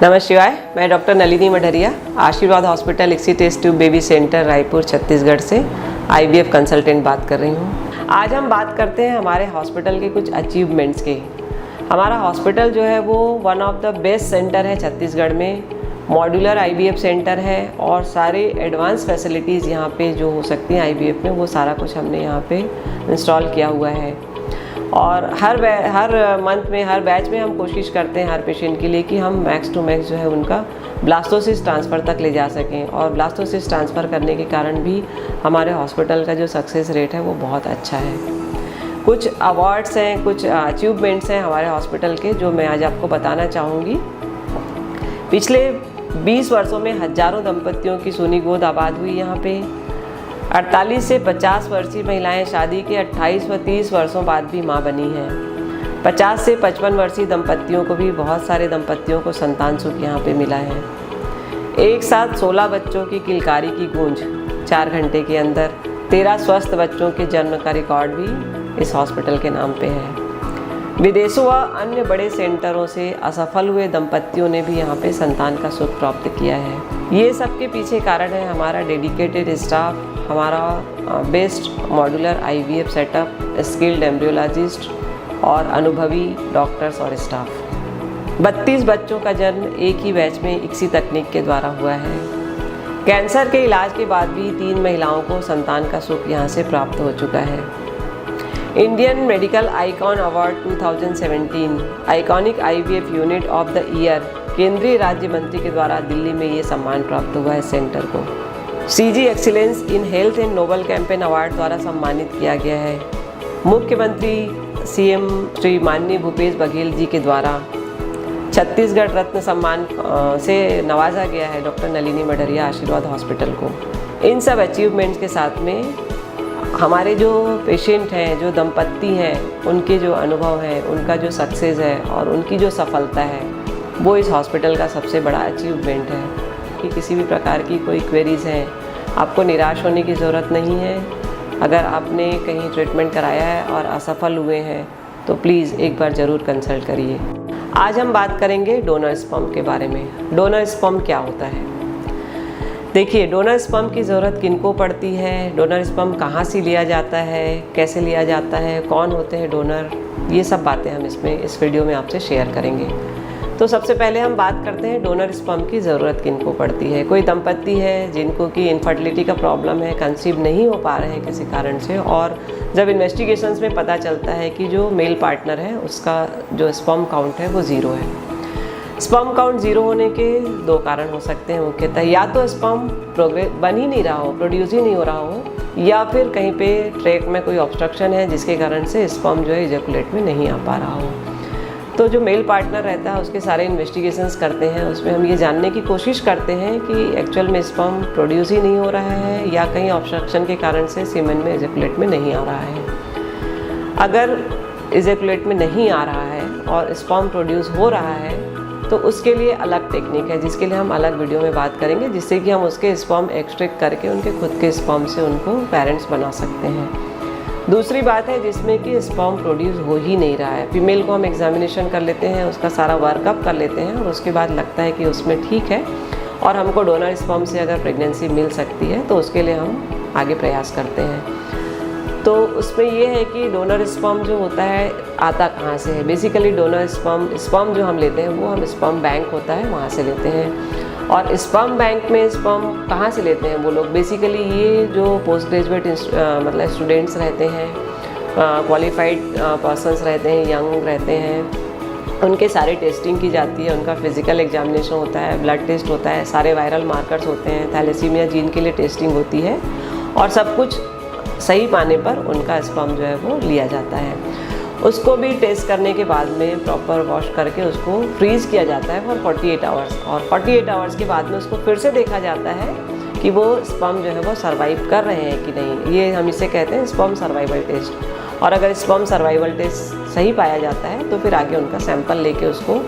नमः शिवाय। मैं doctor Nalini Madharia, Ashirwad hospital ICSI test tube baby centre Raipur Chhattisgarh से IVF कंसल्टेंट बात कर रही हूँ। आज हम बात करते हैं हमारे हॉस्पिटल के कुछ अचीवमेंट्स के। हमारा हॉस्पिटल जो है वो one of the best centre है छत्तीसगढ़ में। मॉड्यूलर IVF सेंटर है और सारे एडवांस फैसिलिटीज़ यहाँ पे जो हो सकती हैं IVF में, वो सारा कुछ हमने यहाँ पे इंस्टॉल किया हुआ है। और हर मंथ में, हर बैच में हम कोशिश करते हैं हर पेशेंट के लिए कि हम मैक्स टू मैक्स जो है उनका ब्लास्टोसिस ट्रांसफ़र तक ले जा सकें। और ब्लास्टोसिस ट्रांसफ़र करने के कारण भी हमारे हॉस्पिटल का जो सक्सेस रेट है वो बहुत अच्छा है। कुछ अवार्ड्स हैं, कुछ अचीवमेंट्स हैं हमारे हॉस्पिटल के जो मैं आज आपको बताना चाहूँगी। पिछले 20 वर्षों में हज़ारों दंपतियों की सूनी गोद आबाद हुई यहाँ पे। 48 से 50 वर्षीय महिलाएं शादी के 28 व 30 वर्षों बाद भी मां बनी हैं। 50 से 55 वर्षीय दंपतियों को भी, बहुत सारे दंपतियों को संतान सुख यहाँ पे मिला है। एक साथ 16 बच्चों की किलकारी की गूंज 4 घंटे के अंदर, 13 स्वस्थ बच्चों के जन्म का रिकॉर्ड भी इस हॉस्पिटल के नाम पे है। विदेशों व अन्य बड़े सेंटरों से असफल हुए दंपतियों ने भी यहाँ पे संतान का सुख प्राप्त किया है। ये सब के पीछे कारण है हमारा डेडिकेटेड स्टाफ, हमारा best modular IVF setup, skilled embryologist और अनुभवी डॉक्टर्स और स्टाफ। 32 बच्चों का जन्म एक ही बैच में इक्सी तकनीक के द्वारा हुआ है। कैंसर के इलाज के बाद भी 3 महिलाओं को संतान का सुख यहाँ से प्राप्त हो चुका है। Indian medical icon award 2017 iconic IVF unit of the year केंद्रीय राज्य मंत्री के द्वारा दिल्ली में ये सम्मान प्राप्त हुआ है सेंटर को। CG excellence in health and noble campaign award द्वारा सम्मानित किया गया है। मुख्यमंत्री CM श्री माननीय भूपेश बघेल जी के द्वारा छत्तीसगढ़ रत्न सम्मान से नवाजा गया है डॉक्टर नलिनी मढ़रिया आशीर्वाद हॉस्पिटल को। इन सब अचीवमेंट्स के साथ में हमारे जो पेशेंट हैं, जो दंपत्ति हैं, उनके जो अनुभव हैं, उनका जो सक्सेस है और उनकी जो सफलता है, वो इस हॉस्पिटल का सबसे बड़ा अचीवमेंट है। कि किसी भी प्रकार की कोई क्वेरीज़ हैं, आपको निराश होने की ज़रूरत नहीं है। अगर आपने कहीं ट्रीटमेंट कराया है और असफल हुए हैं तो प्लीज़ एक बार ज़रूर कंसल्ट करिए। आज हम बात करेंगे डोनर स्पर्म के बारे में। डोनर स्पर्म क्या होता है? देखिए, डोनर स्पर्म की ज़रूरत किनको पड़ती है, डोनर स्पर्म कहाँ से लिया जाता है, कैसे लिया जाता है, कौन होते हैं डोनर, ये सब बातें हम इस वीडियो में आपसे शेयर करेंगे। तो सबसे पहले हम बात करते हैं डोनर स्पर्म की ज़रूरत किनको पड़ती है। कोई दंपत्ति है जिनको कि इनफर्टिलिटी का प्रॉब्लम है, कंसीव नहीं हो पा रहे हैं किसी कारण से, और जब इन्वेस्टिगेशंस में पता चलता है कि जो मेल पार्टनर है उसका जो स्पर्म काउंट है वो 0 है। स्पर्म काउंट 0 होने के 2 कारण हो सकते हैं मुख्यतः। या तो स्पर्म बन ही नहीं रहा हो, प्रोड्यूस ही नहीं हो रहा हो, या फिर कहीं पे ट्रैक में कोई ऑब्स्ट्रक्शन है जिसके कारण से स्पर्म जो है इजैकुलेट में नहीं आ पा रहा हो। तो जो मेल पार्टनर रहता है उसके सारे इन्वेस्टिगेशंस करते हैं, उसमें हम ये जानने की कोशिश करते हैं कि एक्चुअल में स्पर्म प्रोड्यूस ही नहीं हो रहा है या कहीं ऑब्स्ट्रक्शन के कारण से सीमेन में इजैकुलेट में नहीं आ रहा है। अगर इजैकुलेट में नहीं आ रहा है और स्पर्म प्रोड्यूस हो रहा है तो उसके लिए अलग टेक्निक है जिसके लिए हम अलग वीडियो में बात करेंगे, जिससे कि हम उसके स्पर्म एक्सट्रैक्ट करके उनके खुद के स्पर्म से उनको पेरेंट्स बना सकते हैं। दूसरी बात है जिसमें कि स्पर्म प्रोड्यूस हो ही नहीं रहा है। फीमेल को हम एग्जामिनेशन कर लेते हैं, उसका सारा वर्कअप कर लेते हैं और उसके बाद लगता है कि उसमें ठीक है और हमको डोनर स्पर्म से अगर प्रेगनेंसी मिल सकती है तो उसके लिए हम आगे प्रयास करते हैं। तो उसमें ये है कि डोनर स्पर्म जो होता है आता कहाँ से है। बेसिकली डोनर स्पर्म जो हम लेते हैं वो हम स्पर्म बैंक होता है वहाँ से लेते हैं। और स्पर्म बैंक में स्पर्म कहाँ से लेते हैं वो लोग, बेसिकली ये जो पोस्ट ग्रेजुएट मतलब स्टूडेंट्स रहते हैं, क्वालिफाइड पर्सन्स रहते हैं, यंग रहते हैं, उनके सारे टेस्टिंग की जाती है। उनका फिजिकल एग्जामिनेशन होता है, ब्लड टेस्ट होता है, सारे वायरल मार्कर्स होते हैं, थैलेसीमिया जीन के लिए टेस्टिंग होती है और सब कुछ सही पाने पर उनका स्पर्म जो है वो लिया जाता है। उसको भी टेस्ट करने के बाद में प्रॉपर वॉश करके उसको फ्रीज़ किया जाता है फॉर 48 आवर्स, और 48 आवर्स के बाद में उसको फिर से देखा जाता है कि वो स्पर्म जो है वो सर्वाइव कर रहे हैं कि नहीं। ये हम इसे कहते हैं स्पर्म सर्वाइवल टेस्ट। और अगर स्पर्म सर्वाइवल टेस्ट सही पाया जाता है तो फिर आगे उनका सैंपल लेके उसको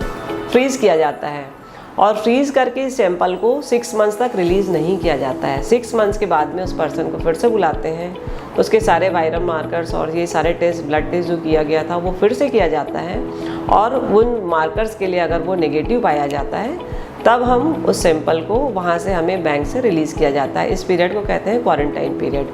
फ्रीज़ किया जाता है और फ्रीज़ करके इस सैंपल को 6 मंथ्स तक रिलीज़ नहीं किया जाता है। 6 मंथ्स के बाद में उस पर्सन को फिर से बुलाते हैं, उसके सारे वायरल मार्कर्स और ये सारे टेस्ट, ब्लड टेस्ट जो किया गया था वो फिर से किया जाता है और उन मार्कर्स के लिए अगर वो नेगेटिव पाया जाता है तब हम उस सैंपल को वहाँ से हमें बैंक से रिलीज़ किया जाता है। इस पीरियड को कहते हैं क्वारंटाइन पीरियड।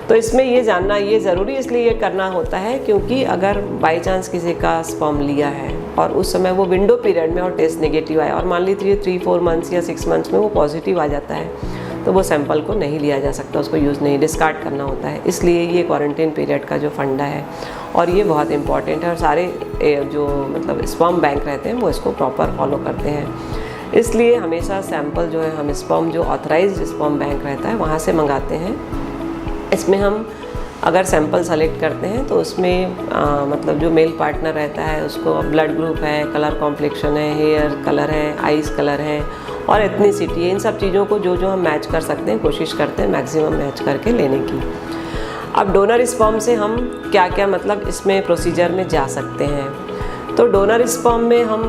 तो इसमें ये जानना ये ज़रूरी इसलिए ये करना होता है क्योंकि अगर बाई चांस किसी का स्पर्म लिया है और उस समय वो विंडो पीरियड में और टेस्ट नेगेटिव आया और मान लीजिए 3-4 मंथ्स या 6 मंथ्स में वो पॉजिटिव आ जाता है तो वो सैंपल को नहीं लिया जा सकता, उसको यूज़ नहीं, डिस्कार्ड करना होता है। इसलिए ये क्वारंटाइन पीरियड का जो फंडा है और ये बहुत इंपॉर्टेंट है और सारे जो मतलब स्पर्म बैंक रहते हैं वो इसको प्रॉपर फॉलो करते हैं। इसलिए हमेशा सैंपल जो है हम स्पर्म जो ऑथराइज्ड स्पर्म बैंक रहता है वहाँ से मंगाते हैं। इसमें हम अगर सैंपल सेलेक्ट करते हैं तो उसमें मतलब जो मेल पार्टनर रहता है उसको ब्लड ग्रुप है, कलर कॉम्प्लेक्शन है, हेयर कलर है, आइज़ कलर है और एथनिसिटी है, इन सब चीज़ों को जो हम मैच कर सकते हैं कोशिश करते हैं मैक्सिमम मैच करके लेने की। अब डोनर स्पर्म से हम क्या क्या मतलब इसमें प्रोसीजर में जा सकते हैं। तो डोनर स्पर्म में हम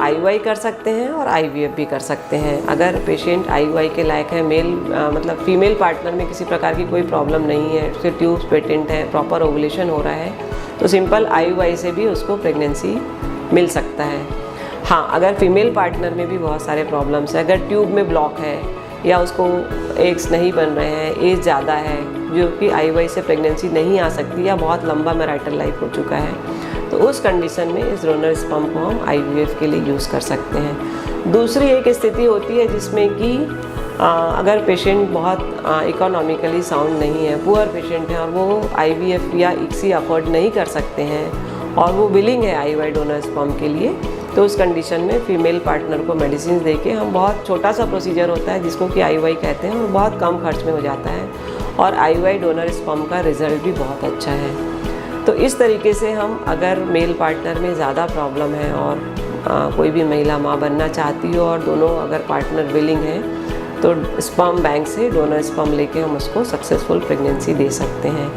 IUI कर सकते हैं और IVF भी कर सकते हैं। अगर पेशेंट IUI के लायक है, मेल मतलब फीमेल पार्टनर में किसी प्रकार की कोई प्रॉब्लम नहीं है, उसके ट्यूब्स पेटेंट है, प्रॉपर ओवुलेशन हो रहा है, तो सिंपल IUI से भी उसको प्रेगनेंसी मिल सकता है। हाँ, अगर फीमेल पार्टनर में भी बहुत सारे प्रॉब्लम्स है, अगर ट्यूब में ब्लॉक है या उसको एग्स नहीं बन रहे हैं, एज ज़्यादा है, जो कि IUI से प्रेगनेंसी नहीं आ सकती या बहुत लंबा मैरिटल लाइफ हो चुका है, तो उस कंडीशन में इस डोनर स्पर्म को हम IVF के लिए यूज़ कर सकते हैं। दूसरी एक स्थिति होती है जिसमें कि अगर पेशेंट बहुत इकोनॉमिकली साउंड नहीं है, पुअर पेशेंट है और वो IVF या ICSI अफोर्ड नहीं कर सकते हैं और वो विलिंग है IUI डोनर स्पर्म के लिए, तो उस कंडीशन में फीमेल पार्टनर को मेडिसिन देके हम बहुत छोटा सा प्रोसीजर होता है जिसको कि IUI कहते हैं और बहुत कम खर्च में हो जाता है और IUI डोनर स्पर्म का रिज़ल्ट भी बहुत अच्छा है। तो इस तरीके से हम अगर मेल पार्टनर में ज़्यादा प्रॉब्लम है और कोई भी महिला माँ बनना चाहती हो और दोनों अगर पार्टनर विलिंग है तो स्पर्म बैंक से डोनर स्पर्म लेके हम उसको सक्सेसफुल प्रेगनेंसी दे सकते हैं।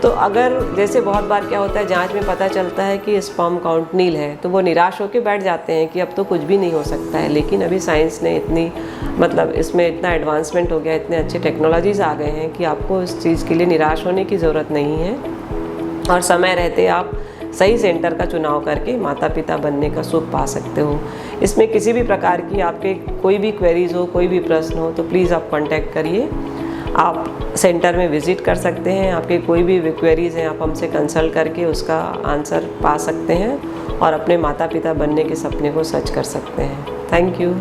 तो अगर जैसे बहुत बार क्या होता है जांच में पता चलता है कि स्पर्म काउंट नील है तो वो निराश होकर बैठ जाते हैं कि अब तो कुछ भी नहीं हो सकता है, लेकिन अभी साइंस ने इतनी मतलब इसमें इतना एडवांसमेंट हो गया, इतने अच्छे टेक्नोलॉजीज़ आ गए हैं कि आपको इस चीज़ के लिए निराश होने की ज़रूरत नहीं है और समय रहते आप सही सेंटर का चुनाव करके माता पिता बनने का सुख पा सकते हो। इसमें किसी भी प्रकार की आपके कोई भी क्वेरीज़ हो, कोई भी प्रश्न हो तो प्लीज़ आप कांटेक्ट करिए। आप सेंटर में विज़िट कर सकते हैं, आपके कोई भी क्वेरीज़ हैं आप हमसे कंसल्ट करके उसका आंसर पा सकते हैं और अपने माता पिता बनने के सपने को सच कर सकते हैं। Thank you.